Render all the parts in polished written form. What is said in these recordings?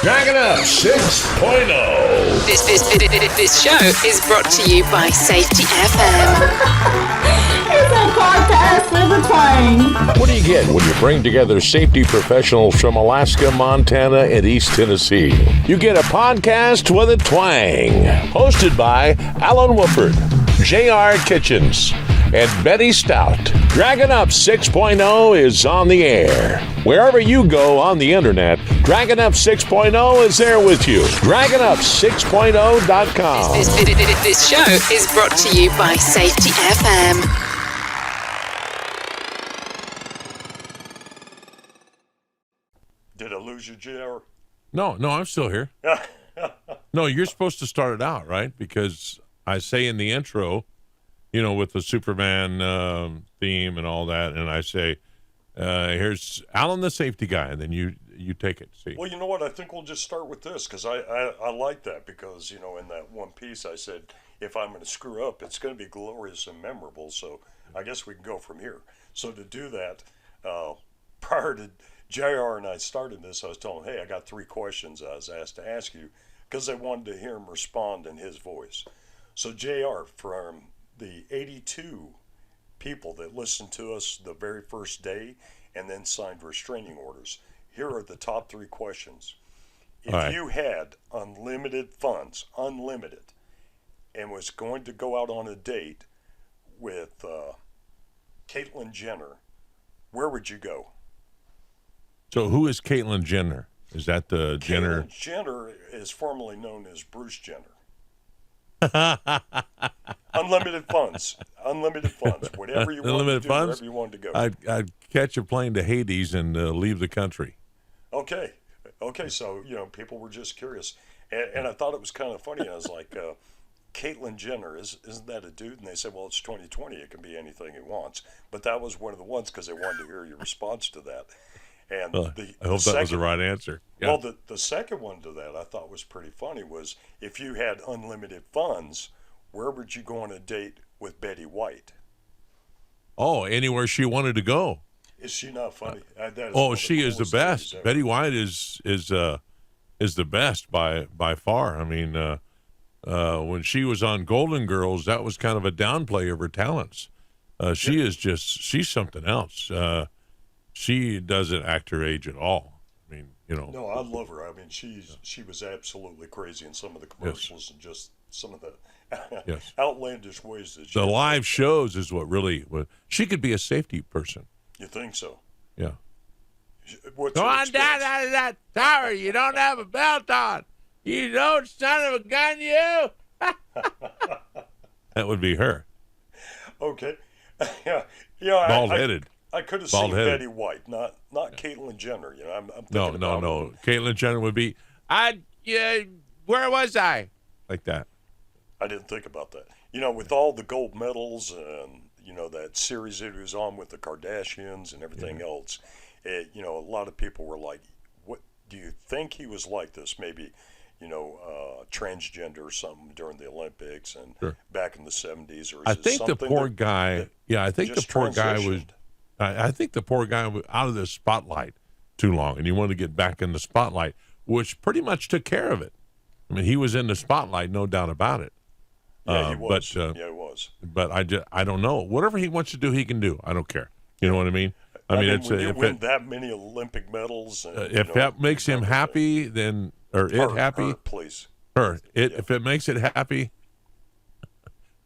Dragon Up 6.0. This show is brought to you by Safety FM. It's a podcast with a twang. What do you get when you bring together safety professionals from Alaska, Montana, and East Tennessee? You get a podcast with a twang. Hosted by Alan Wooford, J.R. Kitchens, and Betty Stout. Dragon Up 6.0 is on the air. Wherever you go on the internet, Dragon Up 6.0 is there with you. DragonUp6.0.com. This show is brought to you by Safety FM. Did I lose you, JR? No, I'm still here. No, you're supposed to start it out, right? Because I say in the intro, with the Superman theme and all that, and I say, here's Alan the safety guy, and then you take it. See. Well, you know what? I think we'll just start with this because I like that because, in that one piece I said, if I'm going to screw up, it's going to be glorious and memorable. So I guess we can go from here. So to do that, prior to JR and I started this, I was telling him, hey, I got 3 questions I was asked to ask you because they wanted to hear him respond in his voice. So JR, from the 82 people that listened to us the very first day and then signed restraining orders, here are the top 3 questions. If you had unlimited funds, unlimited, and was going to go out on a date with Caitlyn Jenner, where would you go? So who is Caitlyn Jenner? Is that the Jenner? Caitlyn Jenner is formerly known as Bruce Jenner. Unlimited funds. Whatever you want to do, wherever you want to go. I'd catch a plane to Hades and leave the country. Okay. So, people were just curious. And I thought it was kind of funny. I was like, Caitlyn Jenner, isn't that a dude? And they said, well, it's 2020. It can be anything he wants. But that was one of the ones because they wanted to hear your response to that. And I hope that was the right answer. Yeah. Well, the second one to that I thought was pretty funny was if you had unlimited funds, where would you go on a date with Betty White? Oh, anywhere she wanted to go. Is she not funny? She is the best. Betty White is the best by far. I mean, when she was on Golden Girls, that was kind of a downplay of her talents. She's something else. She doesn't act her age at all. I mean, No, I love her. I mean, she was absolutely crazy in some of the commercials and just some of the outlandish ways that she the live shows is what really. She could be a safety person. You think so? Yeah. What's Go on down out of that tower. You don't have a belt on. You don't, son of a gun, you. That would be her. Okay. Bald-headed. I could have seen Betty White, not Caitlyn Jenner. I'm thinking No. Caitlyn Jenner would be. Where was I? Like that. I didn't think about that. With all the gold medals and that series that he was on with the Kardashians and everything else, a lot of people were like, "What do you think he was like this? Maybe, transgender or something during the Olympics and back in the 70s, or is I think the poor guy. Yeah, I think the poor guy was. I think the poor guy was out of the spotlight too long, and he wanted to get back in the spotlight, which pretty much took care of it. I mean, he was in the spotlight, no doubt about it. Yeah, he was. He was. But I don't know. Whatever he wants to do, he can do. I don't care. You know what I mean? I mean, when you win that many Olympic medals, and, if that makes him happy, then if it makes it happy,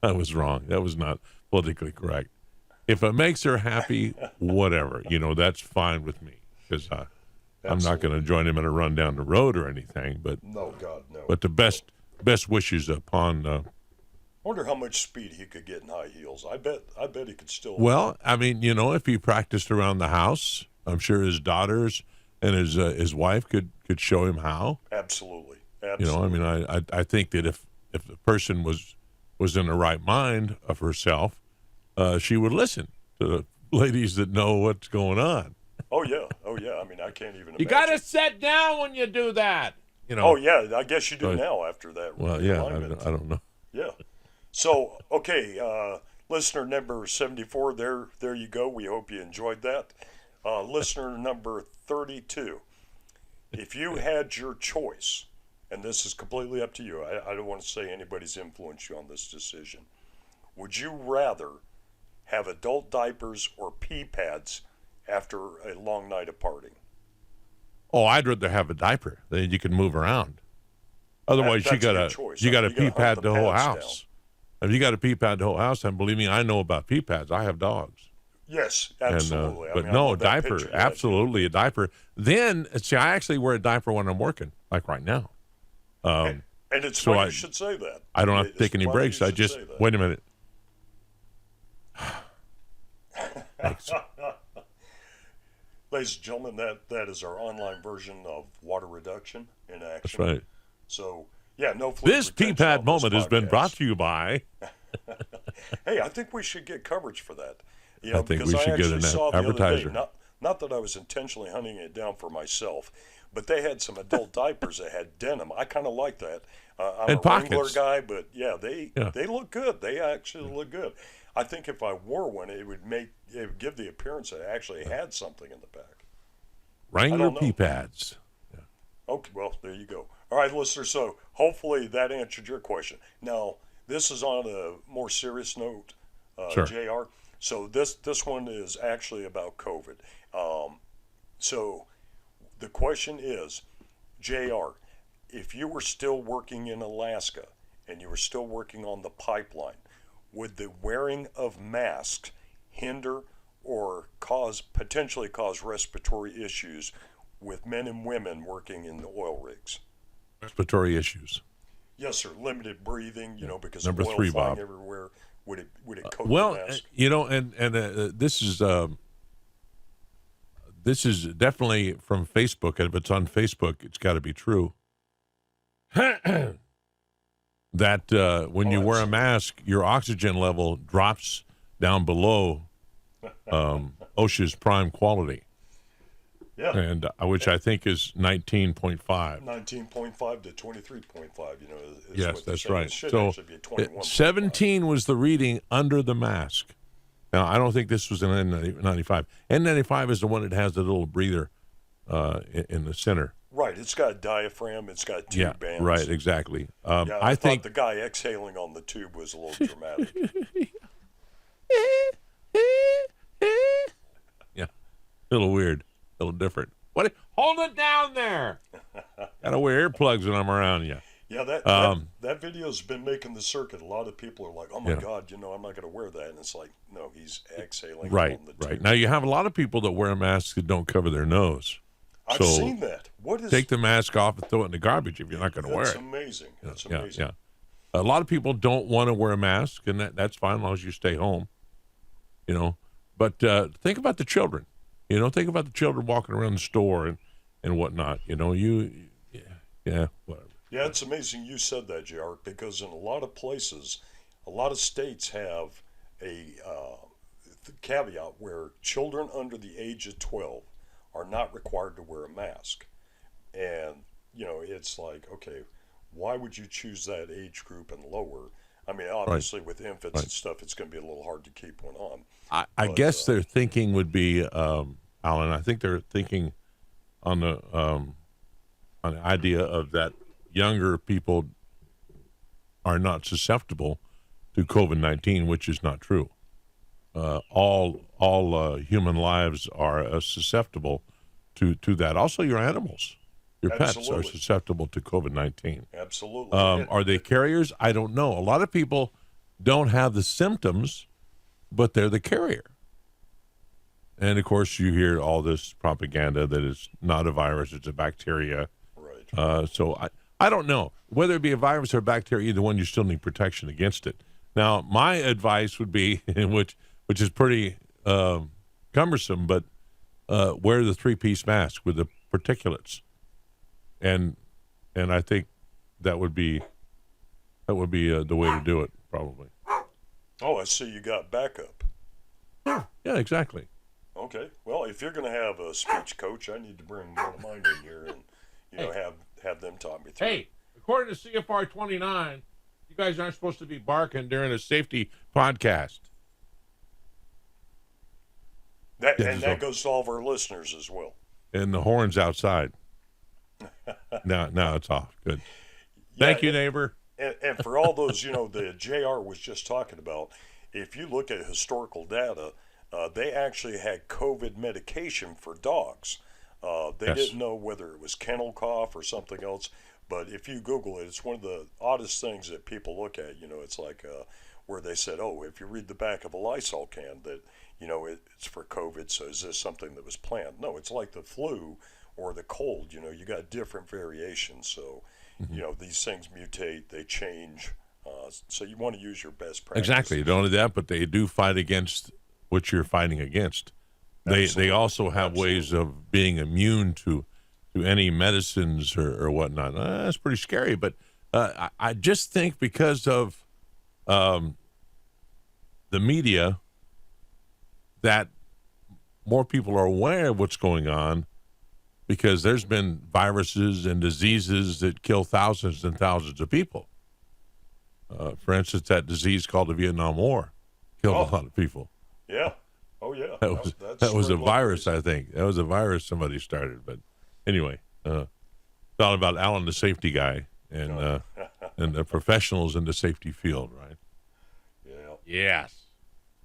I was wrong. That was not politically correct. If it makes her happy, whatever, that's fine with me because I'm not going to join him in a run down the road or anything. But no, God, no. But the best wishes upon. I wonder how much speed he could get in high heels. I bet he could still. Well, I mean, if he practiced around the house, I'm sure his daughters and his wife could show him how. Absolutely. I mean, I think that if the person was in the right mind of herself. She would listen to the ladies that know what's going on. Oh yeah. I mean, I can't even imagine. You got to sit down when you do that. Oh yeah, I guess you do now after that. Well, yeah, I don't know. Yeah. So okay, listener number 74. There you go. We hope you enjoyed that. Listener number 32. if you had your choice, and this is completely up to you, I don't want to say anybody's influenced you on this decision. Would you rather have adult diapers or pee pads after a long night of partying? Oh, I'd rather have a diaper. Then you can move around. Otherwise, That's you got your a choice. you got to You gotta pee pad hunt the the whole pads house. If you got to pee pad the whole house, and believe me, I know about pee pads. I have dogs. Yes, And, absolutely. but I no, love that diaper, picture you had. absolutely a diaper. Then, see, I actually wear a diaper when I'm working, like right now. And it's so funny I- you should say that. I don't have to It's take any funny breaks. you I should just say that. wait a minute. Thanks. Ladies and gentlemen, that is our online version of water reduction in action. That's right. So, yeah, no fluid This pee retention pad on this moment has been podcast. brought to you by. Hey, I think we should get coverage for that. You I know, think because we should get actually an saw the advertiser. other day, not that I was intentionally hunting it down for myself, but they had some adult diapers that had denim. I kind of like that. I'm And a Wrangler pockets. guy, but yeah, they Yeah. look good. They actually look good. I think if I wore one, it would give the appearance that I actually had something in the back. Wrangler don't know. pee pads. Okay, well, there you go. All right, listeners, so hopefully that answered your question. Now, this is on a more serious note, Sure. JR. So this one is actually about COVID. So the question is, JR, if you were still working in Alaska and you were still working on the pipeline, would the wearing of masks hinder or potentially cause respiratory issues with men and women working in the oil rigs? Respiratory issues. Yes, sir. Limited breathing, because Number of oil 3, flying Bob. everywhere. Would it coat Well, the mask? this is definitely from Facebook, and if it's on Facebook, it's got to be true. That when you wear a absolutely. mask, your oxygen level drops down below OSHA's prime quality, Yeah. and which I think is 19.5. 19.5 to 23.5, is Yes, what they're that's saying. right. It should So actually be 21. 17 was the reading under the mask. Now, I don't think this was an N95. N95 is the one that has the little breather in the center. Right. It's got a diaphragm. It's got two bands. Right, exactly. Yeah, I thought think the guy exhaling on the tube was a little dramatic. yeah, a little weird, a little different. What? Hold it down there. Gotta wear earplugs when I'm around you. Yeah, that video's been making the circuit. A lot of people are like, "Oh my Yeah. God, I'm not going to wear that." And it's like, no, he's exhaling Right, on the right. tube. Now you have a lot of people that wear masks that don't cover their nose. I've so seen that. What is Take the mask off and throw it in the garbage if you're not going to wear That's it. amazing. That's Yeah, amazing. yeah. A lot of people don't want to wear a mask, and that's fine as long as you stay home. But think about the children. Think about the children walking around the store and whatnot. Yeah, whatever. Yeah, it's amazing you said that, JR, because in a lot of places, a lot of states have a caveat where children under the age of 12 are not required to wear a mask. And, it's like, okay, why would you choose that age group and lower? I mean, obviously with infants and stuff, it's going to be a little hard to keep one on. I guess their thinking would be, Alan, I think they're thinking on the idea of that younger people are not susceptible to COVID-19, which is not true. All human lives are susceptible to that. Also, your animals, your pets are Absolutely. susceptible to COVID-19. Absolutely. Are they carriers? I don't know. A lot of people don't have the symptoms, but they're the carrier. And, of course, you hear all this propaganda that it's not a virus, it's a bacteria. Right. So I don't know. Whether it be a virus or a bacteria, either one, you still need protection against it. Now, my advice would be, which is pretty cumbersome, but wear the 3-piece mask with the particulates. And I think that would be the way to do it, probably. Oh, I see you got backup. Yeah, exactly. Okay. Well, if you're going to have a speech coach, I need to bring one of mine in here and have them talk me through. Hey, according to CFR 29, you guys aren't supposed to be barking during a safety podcast. That goes to all of our listeners as well. And the horns outside. Now it's off. Good. Yeah, Thank you, neighbor. and for all those, the JR was just talking about, if you look at historical data, they actually had COVID medication for dogs. They Yes. didn't know whether it was kennel cough or something else, but if you Google it, it's one of the oddest things that people look at. It's like where they said, oh, if you read the back of a Lysol can, that, it's for COVID, so is this something that was planned? No, it's like the flu or the cold. You got different variations. So, these things mutate, they change. So you want to use your best practice. Exactly. Not only that, but they do fight against what you're fighting against. They also have ways of being immune to any medicines or whatnot. That's pretty scary. But I just think because of the media that more people are aware of what's going on, because there's been viruses and diseases that kill thousands and thousands of people. For instance, that disease called the Vietnam War killed a lot of people. Yeah. Oh, yeah. That was a virus, I think. That was a virus somebody started. But anyway, it's all about Alan, the safety guy, and and the professionals in the safety field, right? Yeah. Yes.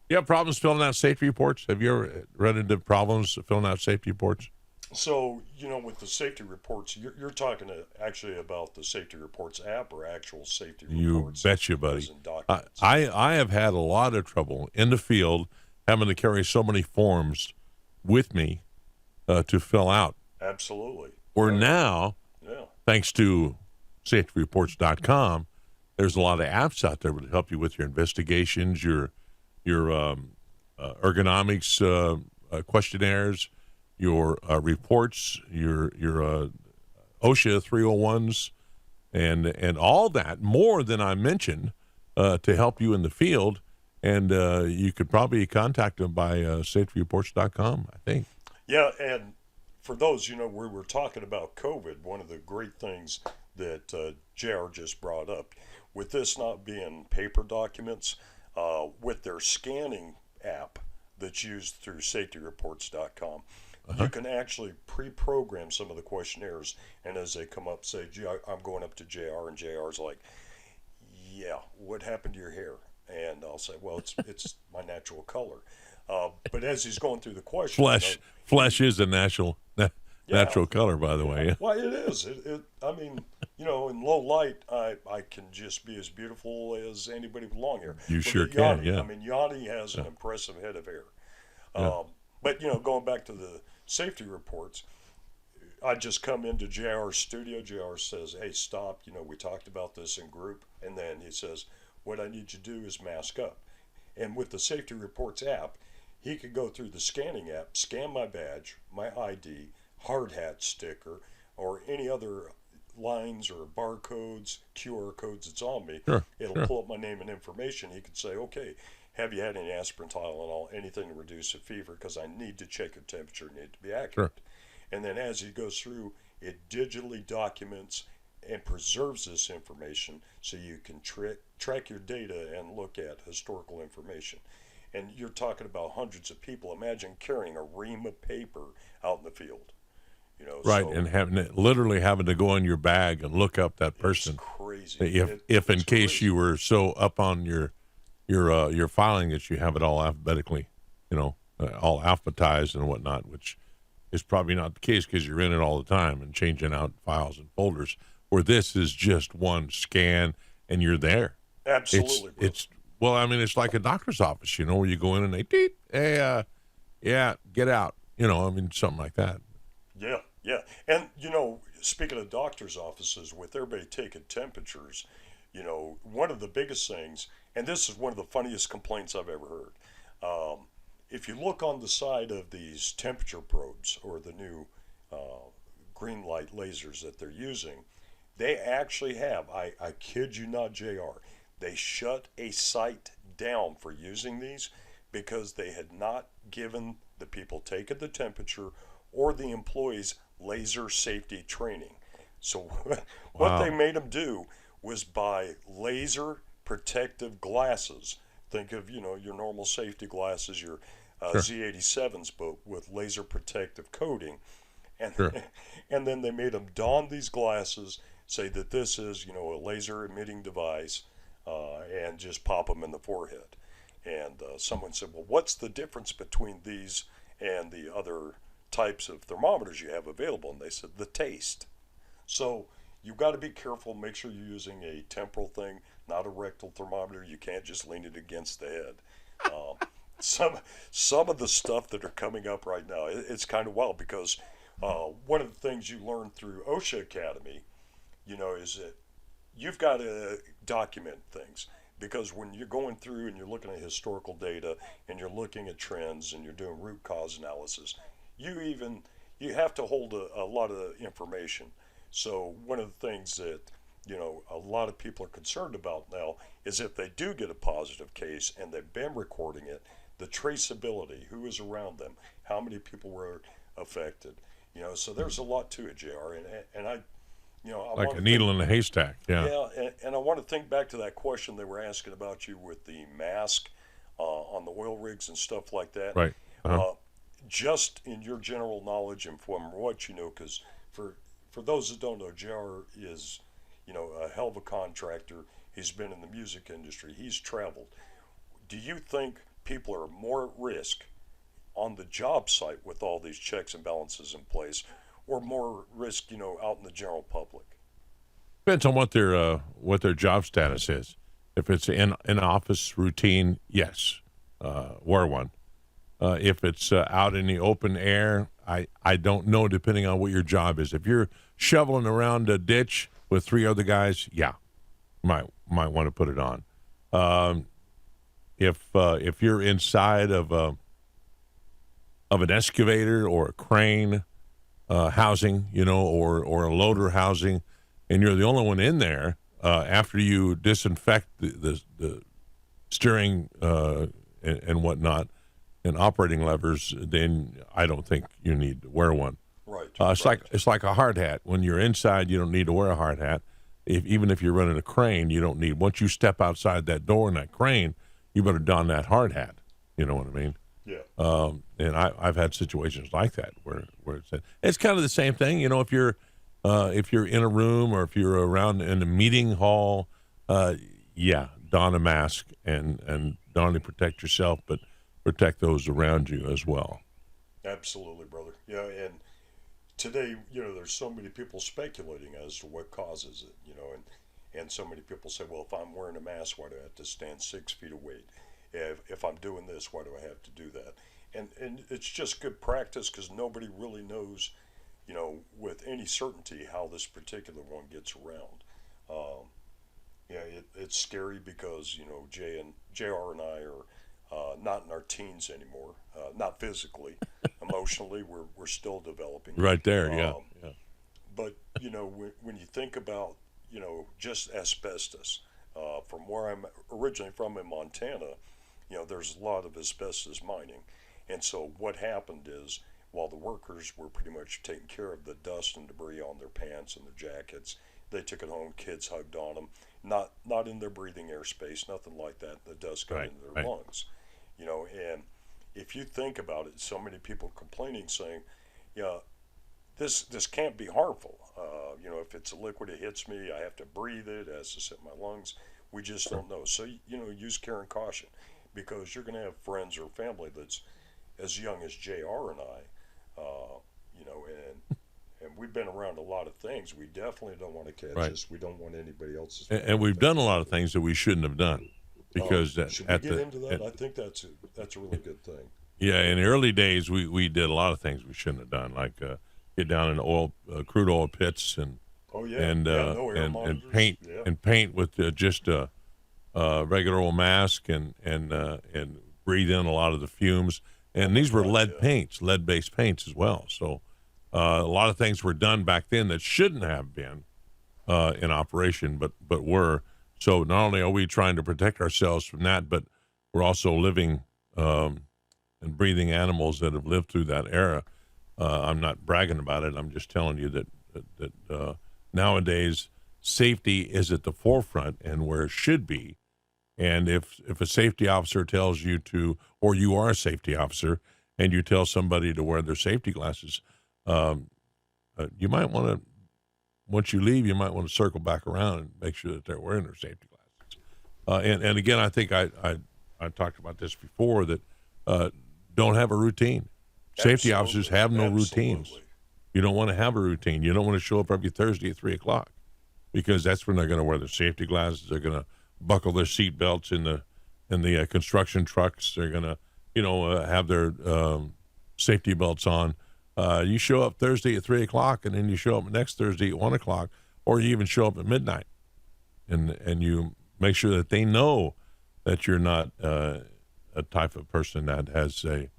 You have problems filling out safety reports? Have you ever run into problems filling out safety reports? So, with the safety reports, you're talking actually about the safety reports app or actual safety reports? You betcha, buddy. as in documents? I have had a lot of trouble in the field having to carry so many forms with me to fill out. Absolutely. Or now, Yeah. thanks to safetyreports.com, there's a lot of apps out there that help you with your investigations, your ergonomics questionnaires, your reports, your OSHA 301s, and all that, more than I mentioned, to help you in the field. And you could probably contact them by safetyreports.com, I think. Yeah, and for those, we were talking about COVID. One of the great things that JR just brought up, with this not being paper documents, with their scanning app that's used through safetyreports.com, you can actually pre-program some of the questionnaires, and as they come up, say, gee, I'm going up to JR, and JR's like, yeah, what happened to your hair? And I'll say, well, it's my natural color. But as he's going through the question, flesh is a natural color, by the way. Well, it is. I mean, in low light, I can just be as beautiful as anybody with long hair. You sure can, yeah. I mean, Yanni has an impressive head of hair. But, going back to the safety reports, I just come into JR's studio. JR says, hey, stop. We talked about this in group. And then he says, what I need you to do is mask up. And with the Safety Reports app, he could go through the scanning app, scan my badge, my ID, hard hat sticker, or any other lines or barcodes, QR codes that's on me. It'll pull up my name and information. He could say, okay, have you had any aspirin, Tylenol, anything to reduce a fever, because I need to check your temperature, need to be accurate. And then as he goes through, it digitally documents and preserves this information so you can track your data and look at historical information. And you're talking about hundreds of people. Imagine carrying a ream of paper out in the field. Right, and literally having to go in your bag and look up that person. It's crazy. If in case crazy. you were so up on your filing that you have it all alphabetically, all alphabetized and whatnot, which is probably not the case because you're in it all the time and changing out files and folders. Where this is just one scan and you're there. Absolutely. It's like a doctor's office, where you go in and they deep, hey, get out, something like that. Yeah. And, speaking of doctor's offices, with everybody taking temperatures, one of the biggest things, and this is one of the funniest complaints I've ever heard. If you look on the side of these temperature probes or the new green light lasers that they're using, they actually have, I kid you not, JR, they shut a site down for using these because they had not given the people taking the temperature or the employees laser safety training. So what they made them do was buy laser protective glasses. Think of, your normal safety glasses, your Z87s, but with laser protective coating. and Sure. and then they made them don these glasses, say that this is, you know, a laser emitting device, and just pop them in the forehead. And someone said, well, what's the difference between these and the other types of thermometers you have available? And they said, the taste. So you've got to be careful, make sure you're using a temporal thing, not a rectal thermometer. You can't just lean it against the head. Some of the stuff that are coming up right now, it's kind of wild, because one of the things you learn through OSHA Academy, you know, is that you've got to document things, because when you're going through and you're looking at historical data and you're looking at trends and you're doing root cause analysis, you have to hold a lot of information. So one of the things that, you know, a lot of people are concerned about now is if they do get a positive case and they've been recording it, the traceability, who is around them, how many people were affected, you know. So there's a lot to it, JR, and I, you know, like a needle in a haystack. Yeah, and I want to think back to that question they were asking about you with the mask on the oil rigs and stuff like that. Right. Just in your general knowledge and from what you know, because for those that don't know, JR is, you know, a hell of a contractor. He's been in the music industry. He's traveled. Do you think people are more at risk on the job site with all these checks and balances in place, or more risk, you know, out in the general public? Depends on what their job status is. If it's in office routine, yes, wear one. If it's out in the open air, I don't know, depending on what your job is. If you're shoveling around a ditch with three other guys, yeah, might want to put it on. If you're inside of an excavator or a crane housing, you know, or a loader housing, and you're the only one in there, after you disinfect the steering and whatnot and operating levers, then I don't think you need to wear one. Right. It's like a hard hat. When you're inside, you don't need to wear a hard hat. Even if you're running a crane, you don't need. Once you step outside that door in that crane, you better don that hard hat. You know what I mean? Yeah. And I've had situations like that where it's kind of the same thing. You know, if you're in a room or if you're around in a meeting hall, yeah, don a mask and not only protect yourself but protect those around you as well. Absolutely, brother. Yeah, and today, you know, there's so many people speculating as to what causes it, you know, and so many people say, well, if I'm wearing a mask, why do I have to stand 6 feet away? If I'm doing this, why do I have to do that? And it's just good practice, because nobody really knows, you know, with any certainty how this particular one gets around. Yeah, it's scary because, you know, JR and I are not in our teens anymore, not physically, emotionally, we're still developing. Right there, yeah. But, you know, when you think about, you know, just asbestos, from where I'm originally from in Montana, you know, there's a lot of asbestos mining. And so what happened is, while the workers were pretty much taking care of the dust and debris on their pants and their jackets, they took it home, kids hugged on them, not in their breathing airspace, nothing like that. The dust got into their lungs. You know, and if you think about it, so many people complaining, saying, yeah, this can't be harmful. You know, if it's a liquid, it hits me, I have to breathe it, it has to sit in my lungs. We just don't know. So, you know, use care and caution, because you're going to have friends or family that's as young as JR and I, you know, and we've been around a lot of things. We definitely don't want to catch this. We don't want anybody else's. And we've done a lot of things that we shouldn't have done. Because should we get into that? I think that's a really good thing. Yeah, in the early days, we did a lot of things we shouldn't have done, like get down in crude oil pits and paint with just a regular old mask and breathe in a lot of the fumes. And these were lead-based paints as well. So a lot of things were done back then that shouldn't have been in operation, but were. So not only are we trying to protect ourselves from that, but we're also living and breathing animals that have lived through that era. I'm not bragging about it. I'm just telling you that nowadays safety is at the forefront and where it should be. And if a safety officer tells you to, or you are a safety officer, and you tell somebody to wear their safety glasses, you might want to, once you leave, you might want to circle back around and make sure that they're wearing their safety glasses. And again, I think I talked about this before, that don't have a routine. Safety officers have no routines. You don't want to have a routine. You don't want to show up every Thursday at 3 o'clock, because that's when they're going to wear their safety glasses. They're going to buckle their seat belts in the construction trucks. They're going to, have their safety belts on. You show up Thursday at 3 o'clock, and then you show up next Thursday at 1 o'clock, or you even show up at midnight, and you make sure that they know that you're not a type of person that has a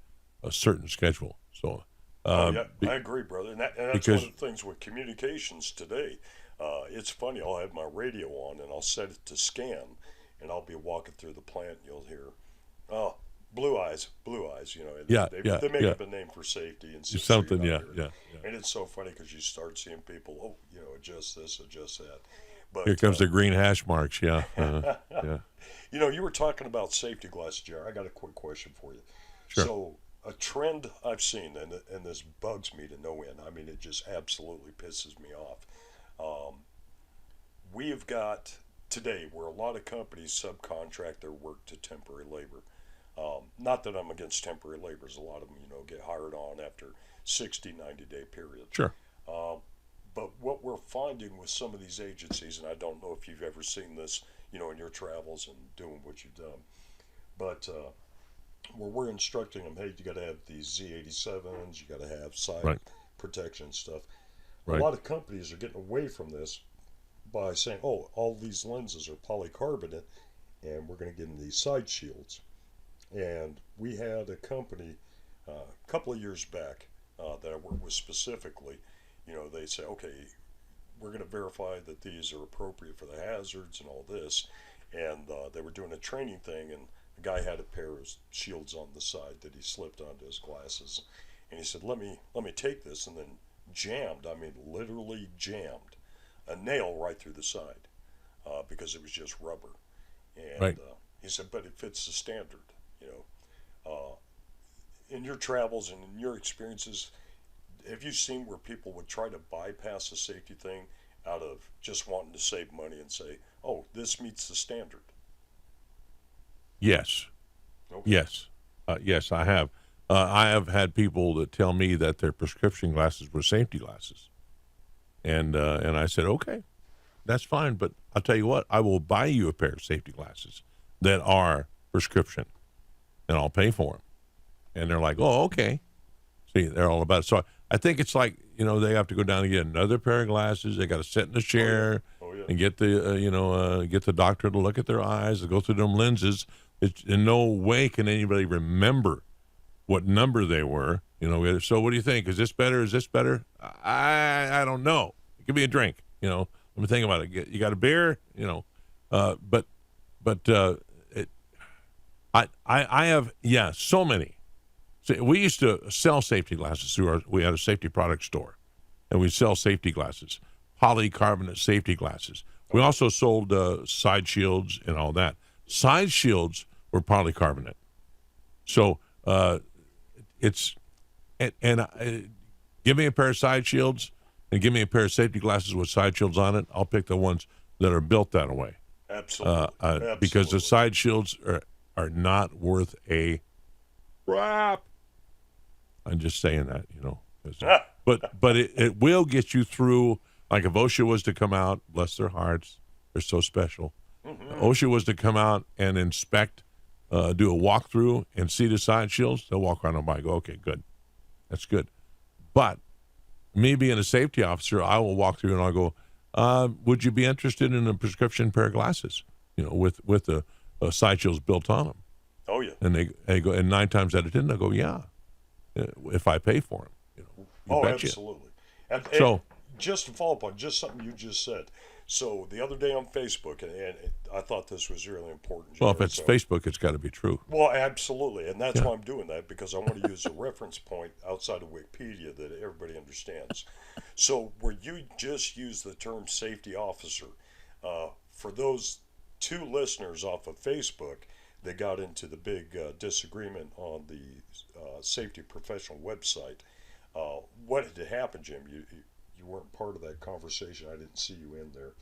certain schedule. So, I agree, brother. And that's one of the things with communications today. It's funny, I'll have my radio on and I'll set it to scan, and I'll be walking through the plant and you'll hear, oh, blue eyes, they make up a name for safety and something, yeah. And it's so funny because you start seeing people, adjust this, adjust that. But here comes the green hash marks, yeah. Yeah. You were talking about safety glasses, Jerry. I got a quick question for you. Sure. So a trend I've seen, and this bugs me to no end. I mean, it just absolutely pisses me off. We've got today where a lot of companies subcontract their work to temporary labor. Not that I'm against temporary laborers. A lot of them, get hired on after 60, 90-day periods. Sure. But what we're finding with some of these agencies, and I don't know if you've ever seen this, in your travels and doing what you've done, but where we're instructing them, hey, you got to have these Z87s, you got to have side protection stuff. Right. A lot of companies are getting away from this by saying, oh, all these lenses are polycarbonate, and we're going to get into these side shields. And we had a company a couple of years back that I worked with specifically. They say, okay, we're going to verify that these are appropriate for the hazards and all this. And they were doing a training thing, and the guy had a pair of shields on the side that he slipped onto his glasses. And he said, let me take this, and then literally jammed a nail right through the side because it was just rubber. And he said, but it fits the standard, in your travels and in your experiences, have you seen where people would try to bypass a safety thing out of just wanting to save money and say, oh, this meets the standard? Yes. Okay. Yes. Yes, I have. I have had people that tell me that their prescription glasses were safety glasses. And I said, okay, that's fine. But I'll tell you what, I will buy you a pair of safety glasses that are prescription, and I'll pay for them. And they're like, oh, okay. See, they're all about it. So I think it's like, they have to go down and get another pair of glasses. They got to sit in the chair and get the, get the doctor to look at their eyes, to go through them lenses. In no way can anybody remember what number they were. So what do you think? Is this better? Is this better? I don't know. It could be a drink. Let me think about it. You got a beer? But I have, so many. See, we used to sell safety glasses we had a safety product store, and we sell safety glasses, polycarbonate safety glasses. We also sold side shields and all that. Side shields were polycarbonate. So give me a pair of side shields and give me a pair of safety glasses with side shields on it. I'll pick the ones that are built that way. Absolutely. Because the side shields are not worth a crap. I'm just saying that, but it will get you through. Like if OSHA was to come out, bless their hearts, they're so special. Mm-hmm. OSHA was to come out and inspect, do a walkthrough and see the side shields, they'll walk around and by, go, okay, good, that's good. But me being a safety officer, I will walk through and I'll go, would you be interested in a prescription pair of glasses, with the side shields built on them? Oh yeah. And they go, and 9 times out of 10 they'll go, yeah, if I pay for them. Absolutely. And just to follow up on just something you just said. So the other day on Facebook, and I thought this was really important. Well, if it's Facebook, it's got to be true. Well, absolutely, and that's why I'm doing that, because I want to use a reference point outside of Wikipedia that everybody understands. So where you just use the term safety officer, for those 2 listeners off of Facebook, they got into the big disagreement on the safety professional website. What had happened, Jim? You you weren't part of that conversation. I didn't see you in there,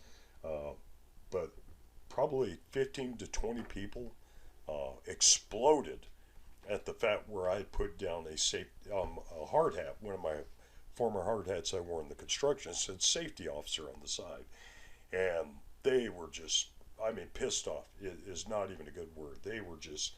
but probably 15 to 20 people exploded at the fact where I put down a hard hat, one of my former hard hats I wore in the construction, said safety officer on the side. And they were just, pissed off is not even a good word. They were just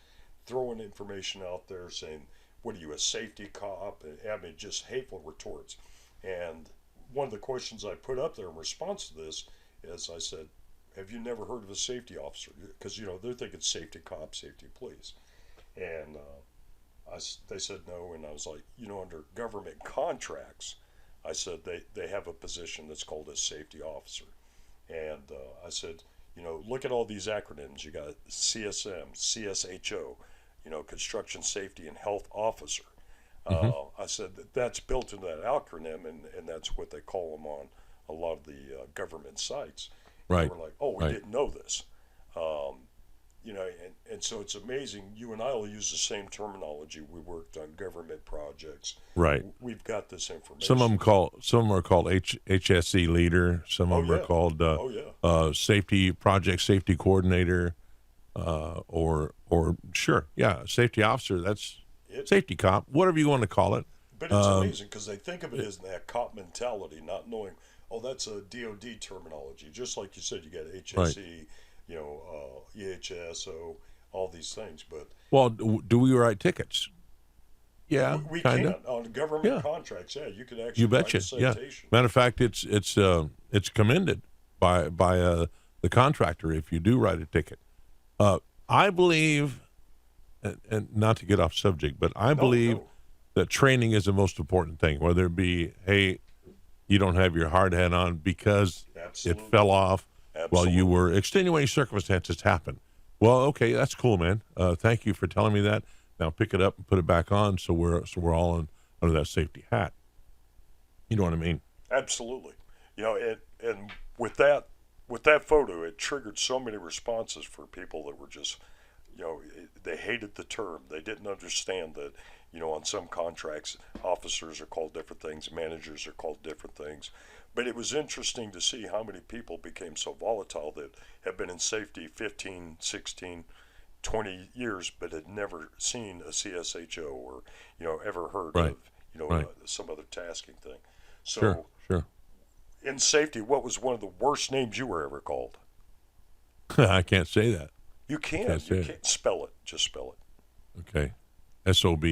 throwing information out there saying, what are you, a safety cop? And just hateful retorts. And one of the questions I put up there in response to this is I said, have you never heard of a safety officer? Because, they're thinking safety cop, safety police. And they said no, and I was like, under government contracts, I said they have a position that's called a safety officer. And I said, look at all these acronyms. You got CSM, CSHO, Construction Safety and Health Officer. I said that's built into that acronym, and that's what they call them on a lot of the government sites. Right. And we're like, oh, we didn't know this. And so it's amazing. You and I will use the same terminology. We worked on government projects. Right. We've got this information. Some are called HSE leader. Some of them are called safety project safety coordinator, or safety officer. That's safety cop, whatever you want to call it. But it's amazing because they think of it as that cop mentality, not knowing, that's a DOD terminology. Just like you said, you got HSE, EHSO, all these things. But do we write tickets? Yeah, we kinda. can on government contracts. Yeah, you could actually. You betcha. Write a citation. Matter of fact, it's commended by the contractor if you do write a ticket. I believe, and not to get off subject, but I believe that training is the most important thing. Whether it be, hey, you don't have your hard hat on because it fell off while you were extenuating circumstances happen. Well, okay, that's cool, man. Thank you for telling me that. Now pick it up and put it back on, so we're all under that safety hat. You know what I mean? Absolutely. And with that photo, it triggered so many responses for people that were just, they hated the term. They didn't understand that, on some contracts, officers are called different things, managers are called different things. But it was interesting to see how many people became so volatile that have been in safety 15, 16, 20 years, but had never seen a CSHO or, ever heard of, some other tasking thing. So sure. In safety, what was one of the worst names you were ever called? I can't say that. You can't. You can't spell it. Just spell it. Okay. SOB.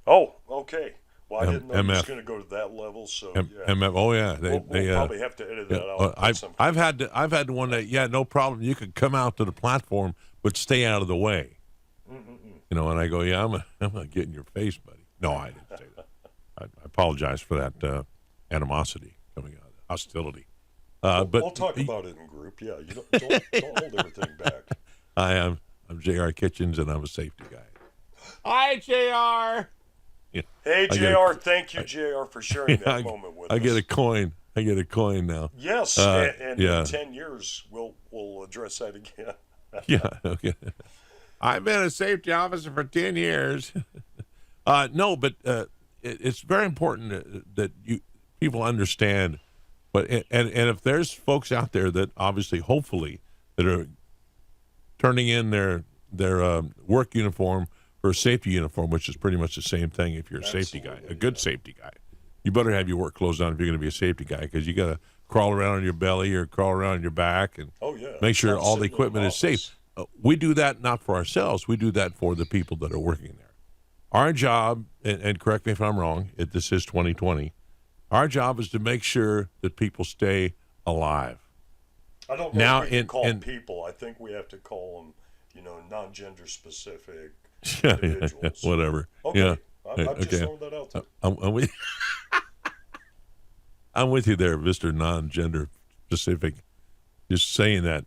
Oh, okay. Well, I didn't know MF. it was going to go to that level. So MF. Oh yeah. We'll probably have to edit that out. I've had one that no problem. You could come out to the platform, but stay out of the way. And I go, I'm gonna get in your face, buddy. No, I didn't say that. I apologize for that animosity coming out, hostility. But we'll talk about it in group. Yeah, you don't hold everything back. I'm J.R. Kitchens, and I'm a safety guy. Hi, J.R. Yeah. Hey, JR, thank you, JR, for sharing that moment with us. I get a coin now. Yes, and in 10 years, we'll address that again. Yeah, okay. I've been a safety officer for 10 years. No, but it's very important that people understand. But and if there's folks out there that obviously, hopefully, that are turning in their work uniform for a safety uniform, which is pretty much the same thing if you're a safety guy, a good safety guy. You better have your work clothes on if you're going to be a safety guy, because you got to crawl around on your belly or crawl around on your back and make sure all the equipment is safe. We do that not for ourselves. We do that for the people that are working there. Our job, and correct me if I'm wrong, this is 2020, our job is to make sure that people stay alive. I don't know if we can call them people. I think we have to call them, non-gender specific individuals. Whatever. Okay. Yeah. I'm just throwing that out there. I'm with you there, Mr. Non-gender specific. Just saying that.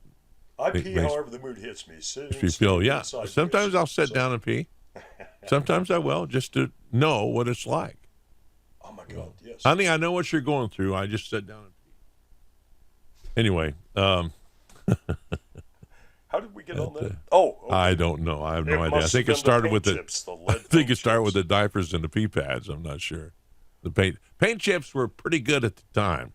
I pee however the mood hits me. If you feel, sometimes I'll sit down and pee. Sometimes I will, just to know what it's like. Oh, my God, yes. Honey, I know what you're going through. I just sit down and pee. Anyway. How did we get on that? Oh, okay. I don't know. I have no idea. I think it started with the diapers and the pee pads. I'm not sure. The paint chips were pretty good at the time.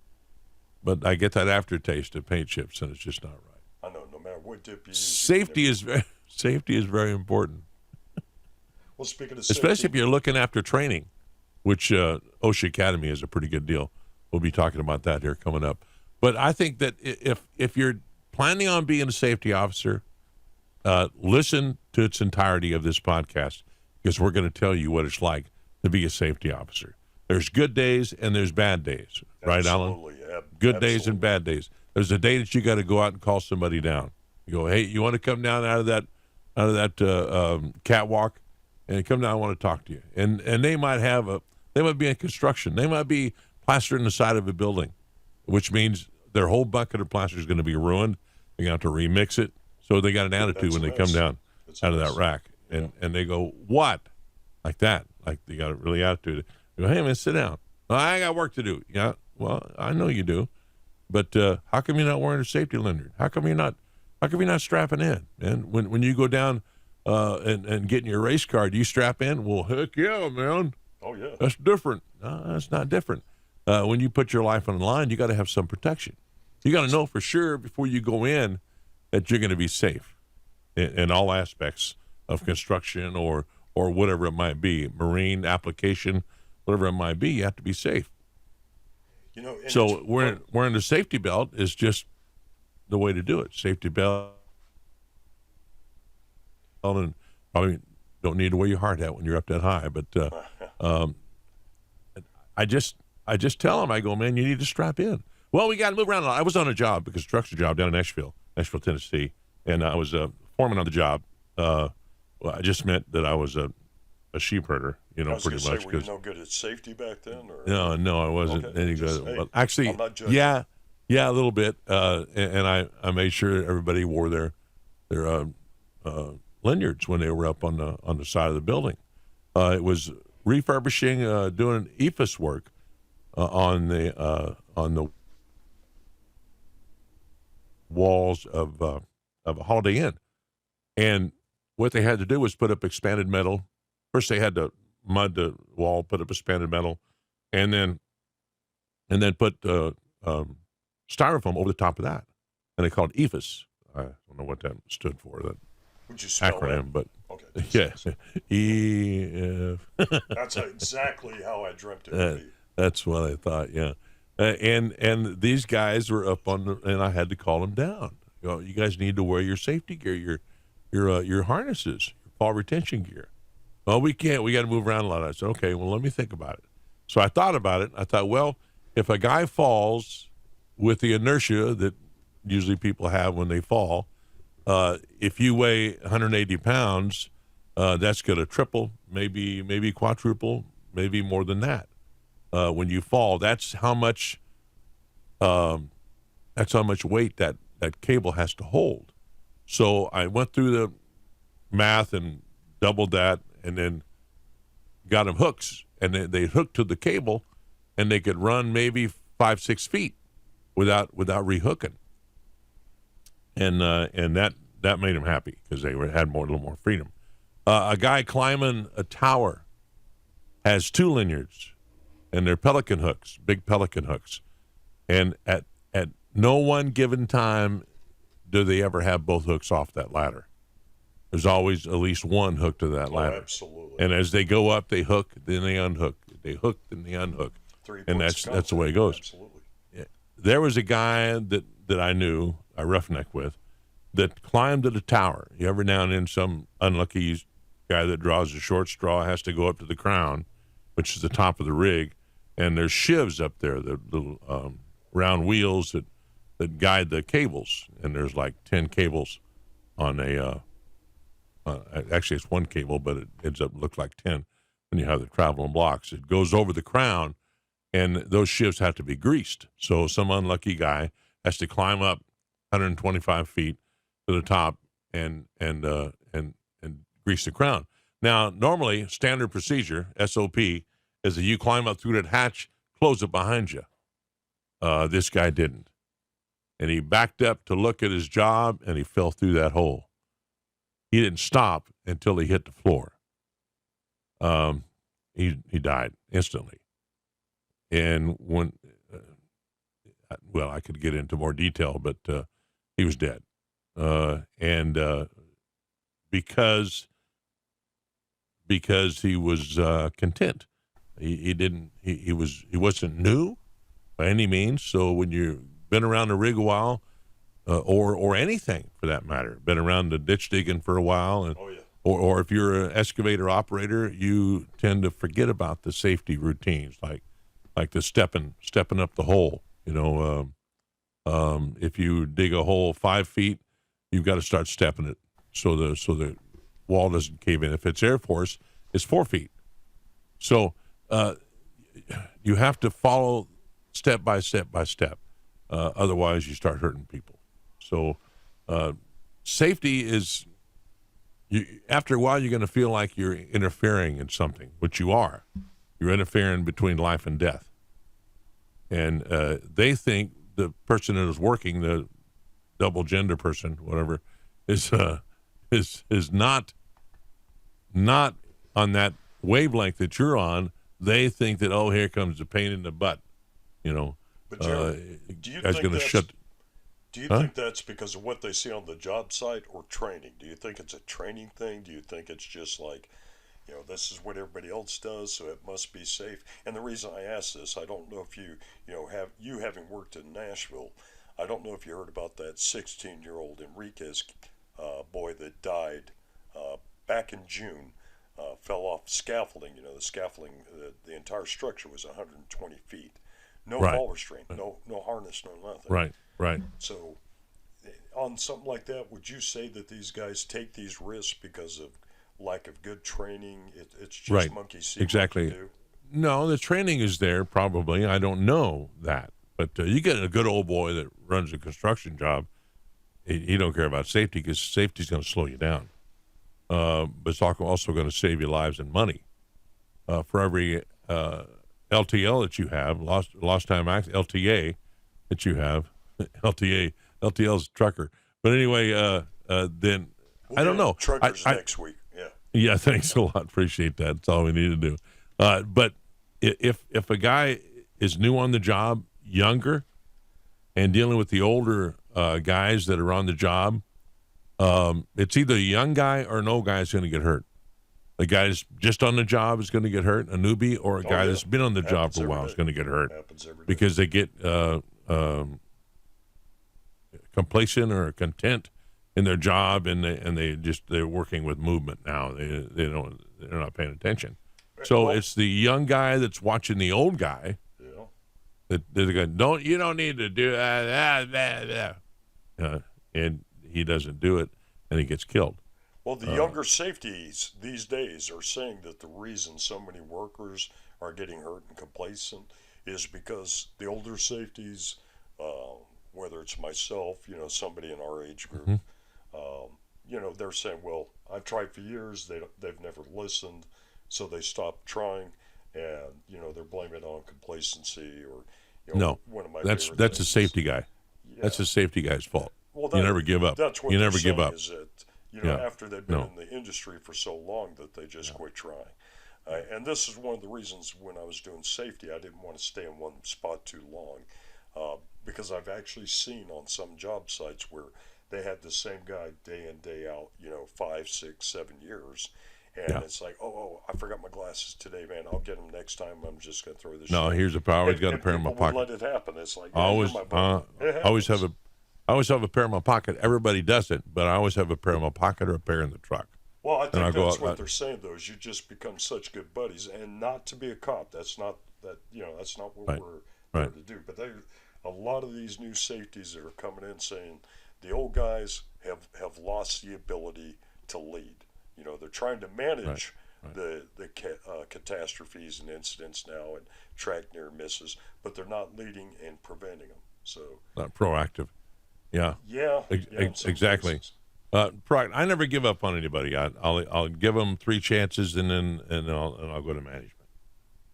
but I get that aftertaste of paint chips, and it's just not right. I know. No matter what dip you use, Safety is very important, well, speaking of safety, especially if you're looking after training, which OSHA Academy is a pretty good deal. We'll be talking about that here coming up. But I think that if you're planning on being a safety officer, listen to its entirety of this podcast, because we're going to tell you what it's like to be a safety officer. There's good days and there's bad days, right, Alan? Good days and bad days. There's a day that you got to go out and call somebody down. You go, hey, you want to come down out of that catwalk, and come down. I want to talk to you. And they might be in construction. They might be plastering the side of a building, which means their whole bucket of plaster is going to be ruined. They're going to have to remix it. So they got an attitude when they come down out of that rack, and they go, what? Like that. Like they got a really attitude. You go, hey, man, sit down. Well, I got work to do. Yeah, well, I know you do. But how come you're not wearing a safety lanyard? How come you're not strapping in? And when you go down and getting your race car, do you strap in? Well, heck yeah, man. Oh, yeah. That's different. No, that's not different. When you put your life on the line, you got to have some protection. You got to know for sure before you go in that you're going to be safe in all aspects of construction or whatever it might be, marine application, whatever it might be. You have to be safe. You know, so wearing the safety belt is just the way to do it. Safety belt, and probably don't need to wear your hard hat when you're up that high. But I just tell them, I go, man, you need to strap in. Well, we got to move around. I was on a job, a construction job down in Nashville, Tennessee, and I was foreman on the job. Well, I just meant that I was a sheep herder, pretty much. Were you no good at safety back then? Or? No, I wasn't any good. Hey, well, actually, yeah, a little bit. And I made sure everybody wore their lanyards when they were up on the side of the building. It was refurbishing, doing EFS work on the walls of a Holiday Inn, and what they had to do was put up expanded metal. First, they had to mud the wall, put up expanded metal, and then put styrofoam over the top of that, and they called it EFS. I don't know what that stood for. That would you spell acronym, that? but okay, EF. That's exactly how I dreamt it would be. That's what I thought. Yeah, and these guys were up on, and I had to call them down. You guys need to wear your safety gear, your harnesses, your fall retention gear. Well, we can't. We got to move around a lot. I said, okay, well, let me think about it. So I thought about it. I thought, well, if a guy falls with the inertia that usually people have when they fall, if you weigh 180 pounds, that's going to triple, maybe quadruple, maybe more than that. When you fall, that's how much weight that cable has to hold. So I went through the math and doubled that, and then got them hooks, and they hooked to the cable, and they could run maybe 5-6 feet without rehooking, and that made them happy because they had a little more freedom. A guy climbing a tower has 2 lanyards, and they're pelican hooks, big pelican hooks, and at no one given time do they ever have both hooks off that ladder. There's always at least one hook to that ladder. Absolutely. And as they go up, they hook, then they unhook. They hook, then they unhook. And that's the way it goes. Absolutely. Yeah. There was a guy that I knew, I roughneck with, that climbed to the tower. Every now and then some unlucky guy that draws a short straw has to go up to the crown, which is the top of the rig, and there's shivs up there, the little round wheels that guide the cables, and there's like 10 cables on a actually it's one cable, but it ends up look like 10 when you have the traveling blocks. It goes over the crown, and those shifts have to be greased. So some unlucky guy has to climb up 125 feet to the top and grease the crown. Now, normally, standard procedure, SOP, is that you climb up through that hatch, close it behind you. This guy didn't. And he backed up to look at his job, and he fell through that hole. He didn't stop until he hit the floor. He died instantly. And when well, I could get into more detail, but he was dead, and because he was content. He wasn't new by any means. So when you've been around the rig a while, or anything for that matter, been around the ditch digging for a while, and or if you're an excavator operator, you tend to forget about the safety routines, like the stepping up the hole. If you dig a hole 5 feet, you've got to start stepping it so the wall doesn't cave in. If it's Air Force, it's 4 feet. So you have to follow step by step by step. Otherwise, you start hurting people. So safety is, after a while, you're going to feel like you're interfering in something, which you are. You're interfering between life and death. And they think the person that is working, the double gender person, whatever, is not on that wavelength that you're on. They think that, oh, here comes the pain in the butt, But Jerry, do you think that's because of what they see on the job site or training? Do you think it's a training thing? Do you think it's just like, this is what everybody else does, so it must be safe? And the reason I ask this, I don't know if you having worked in Nashville, I don't know if you heard about that 16-year-old Enriquez boy that died back in June, fell off scaffolding. The scaffolding, the entire structure was 120 feet. No ball restraint, no harness, no nothing. Right. So on something like that, would you say that these guys take these risks because of lack of good training? It's just monkey see, exactly. monkey do? No, the training is there probably. I don't know that. But you get a good old boy that runs a construction job, he don't care about safety because safety is going to slow you down. But it's also going to save you lives and money. For every LTL that you have, lost time accident, LTA that you have, LTL's trucker. But anyway, then I don't know. Truckers next week. Yeah, thanks a lot. Appreciate that. That's all we need to do. But if a guy is new on the job, younger, and dealing with the older guys that are on the job, it's either a young guy or an old guy is going to get hurt. The guy that's just on the job is going to get hurt, a newbie, or a guy that's been on the job for a while is going to get hurt because they get complacent or content in their job, and they're working with movement now. They're not paying attention. So it's the young guy that's watching the old guy. That they're going, you don't need to do that, and he doesn't do it, and he gets killed. Well, the younger safeties these days are saying that the reason so many workers are getting hurt and complacent is because the older safeties, whether it's myself, somebody in our age group, they're saying, well, I've tried for years, they've never listened, so they stopped trying, and they're blaming it on complacency or one of my that's a safety guy. Yeah. That's a safety guy's fault. Well, you never give up. That's what you they're never give up. Is that after they've been in the industry for so long that they just quit trying. And this is one of the reasons when I was doing safety, I didn't want to stay in one spot too long, because I've actually seen on some job sites where they had the same guy day in, day out, 5, 6, 7 years. And it's like, I forgot my glasses today, man. I'll get them next time. I'm just going to throw this. No, here's a power. He's got a pair in my pocket. Let it happen. It's like, I always have a pair in my pocket. Everybody does it, but I always have a pair in my pocket or a pair in the truck. Well, I think that's what they're saying, though, is you just become such good buddies, and not to be a cop. That's not that's not what we're there to do. But a lot of these new safeties that are coming in saying the old guys have lost the ability to lead. They're trying to manage the catastrophes and incidents now and track near misses, but they're not leading and preventing them. So not proactive. Yeah. Exactly. I never give up on anybody. I'll give them 3 chances and I'll go to management.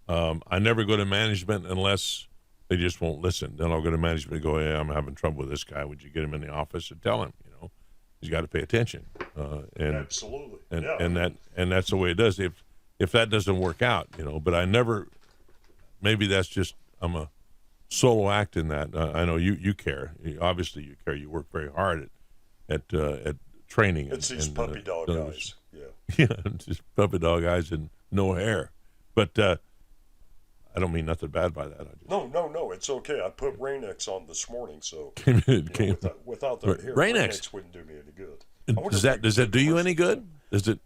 I never go to management unless they just won't listen. Then I'll go to management and go, hey, I'm having trouble with this guy. Would you get him in the office and tell him? He's got to pay attention. Absolutely. And that's the way it does. If that doesn't work out, but I never. Maybe that's just I'm a solo act in that. I know you care. Obviously, you care. You work very hard at training. It's these puppy dog eyes. Yeah. Yeah, just puppy dog eyes and no hair. But I don't mean nothing bad by that. No, it's okay. I put Rain-X on this morning, so without the hair, Rain-X wouldn't do me any good. Does that do you any good? Does it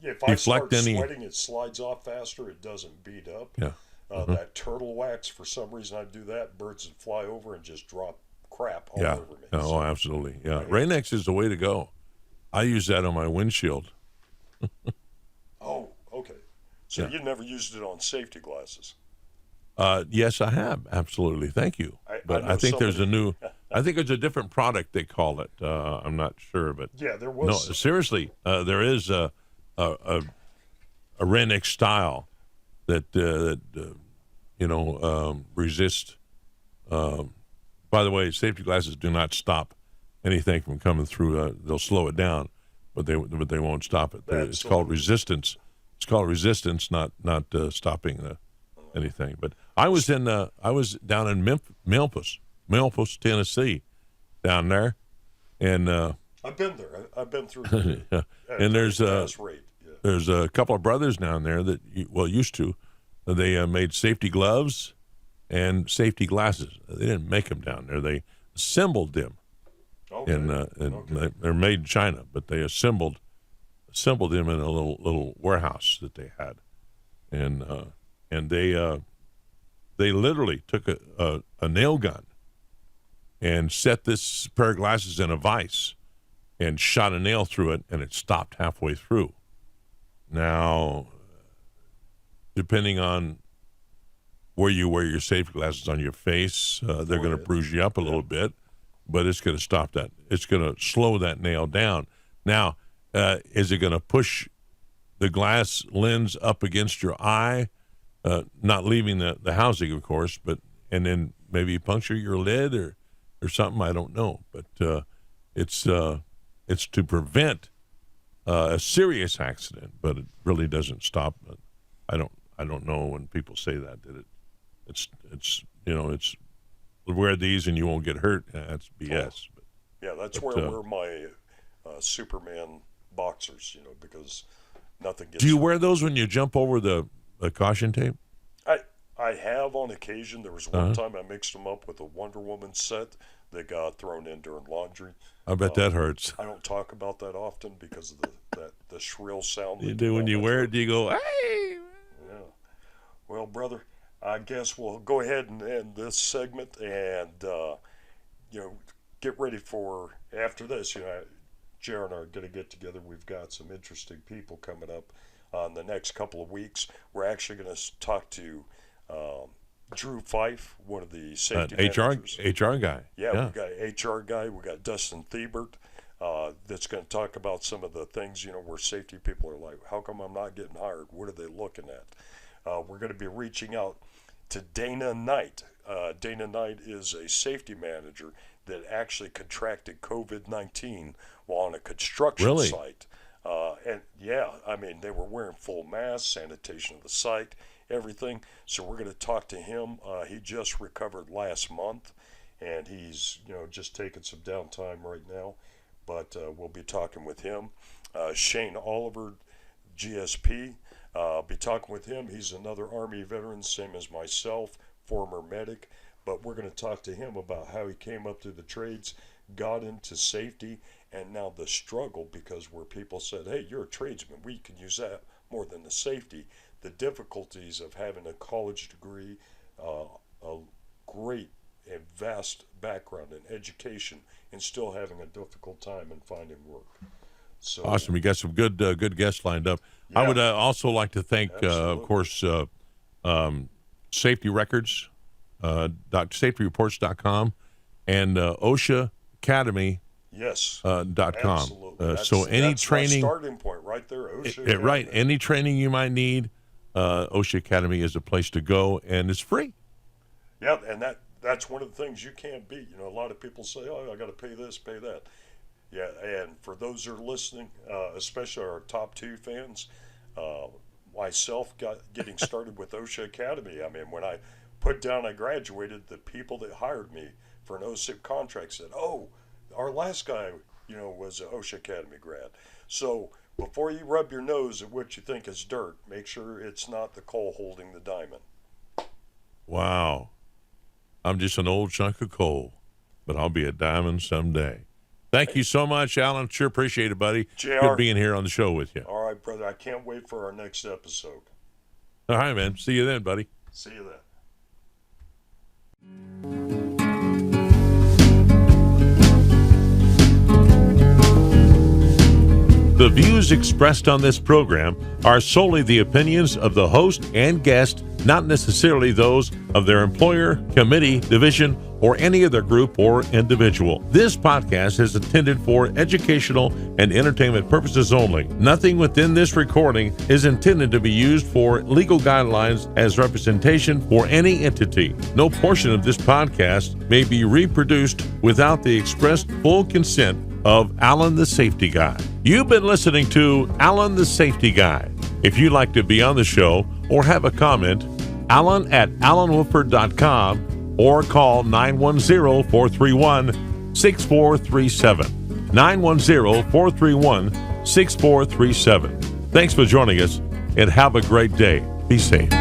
if I start any... sweating, it slides off faster. It doesn't beat up. Yeah. That turtle wax, for some reason, I do that. Birds would fly over and just drop crap all over me. Oh, absolutely. Yeah. Rain-X is the way to go. I use that on my windshield. Oh, okay. So you never used it on safety glasses? Yes, I have. Absolutely. Thank you. I think there's I think there's a different product they call it. I'm not sure, but yeah, there was. No, seriously, there is a Rain-X style that resist. By the way, safety glasses do not stop anything from coming through. They'll slow it down, but they won't stop it. It's called resistance. It's called resistance, not stopping anything. But I was down in Memphis, Tennessee, down there, and I've been there. I've been through. Yeah. And there's a couple of brothers down there that used to. They made safety gloves and safety glasses. They didn't make them down there. They assembled them. Okay. And they're made in China, but they assembled them in a little warehouse that they had, and they literally took a nail gun and set this pair of glasses in a vise and shot a nail through it, and it stopped halfway through. Now, depending on where you wear your safety glasses on your face, they're going to bruise you up a little bit, but it's going to stop that. It's going to slow that nail down. Now, is it going to push the glass lens up against your eye, not leaving the housing, of course, and then maybe puncture your lid or something? I don't know, but it's to prevent a serious accident, but it really doesn't stop. I don't know when people say that it's wear these and you won't get hurt. That's BS. That's where I wear my Superman boxers, because nothing gets. Do you wear those when you jump over the caution tape? I have on occasion. There was one time I mixed them up with a Wonder Woman set that got thrown in during laundry. I bet that hurts. I don't talk about that often because of the shrill sound. You do when you wear it. Do you go, hey? Yeah. Well, brother, I guess we'll go ahead and end this segment and get ready for after this. Jared and I are going to get together. We've got some interesting people coming up on the next couple of weeks. We're actually going to talk to Drew Fife, one of the safety managers. HR guy. Yeah, we've got an HR guy. We've got Dustin Thiebert that's going to talk about some of the things, where safety people are like, how come I'm not getting hired? What are they looking at? We're going to be reaching out to Dana Knight. Dana Knight is a safety manager that actually contracted COVID-19 while on a construction site. They were wearing full masks, sanitation of the site, everything. So we're going to talk to him. He just recovered last month, and he's just taking some downtime right now. But we'll be talking with him. Shane Oliver, GSP. Be talking with him. He's another Army veteran, same as myself, former medic. But we're going to talk to him about how he came up through the trades, got into safety, and now the struggle, because where people said, hey, you're a tradesman, we can use that more than the safety. The difficulties of having a college degree, a great and vast background in education, and still having a difficult time in finding work. So awesome. We got some good guests lined up. Yeah. I would also like to thank, of course, Safety Records, safetyreports.com, and OSHA Academy. Yes. .com. That's any training, my starting point right there. OSHA right. Any training you might need, OSHA Academy is a place to go, and it's free. Yeah, and that's one of the things you can't beat. A lot of people say, "Oh, I got to pay this, pay that." Yeah, and for those who are listening, especially our top 2 fans, myself getting started with OSHA Academy. I mean, when put down I graduated, the people that hired me for an OSIP contract said, "Oh, our last guy, was an OSHA Academy grad." So before you rub your nose at what you think is dirt, make sure it's not the coal holding the diamond. Wow. I'm just an old chunk of coal, but I'll be a diamond someday. Thank you so much, Alan. Sure appreciate it, buddy. JR. Good being here on the show with you. All right, brother. I can't wait for our next episode. All right, man. See you then, buddy. See you then. The views expressed on this program are solely the opinions of the host and guest, not necessarily those of their employer, committee, division, or any other group or individual. This podcast is intended for educational and entertainment purposes only. Nothing within this recording is intended to be used for legal guidelines as representation for any entity. No portion of this podcast may be reproduced without the expressed full consent of Alan the Safety Guy. You've been listening to Alan the Safety Guy. If you'd like to be on the show or have a comment, Alan at alanwilford.com or call 910-431-6437. 910-431-6437. Thanks for joining us and have a great day. Be safe.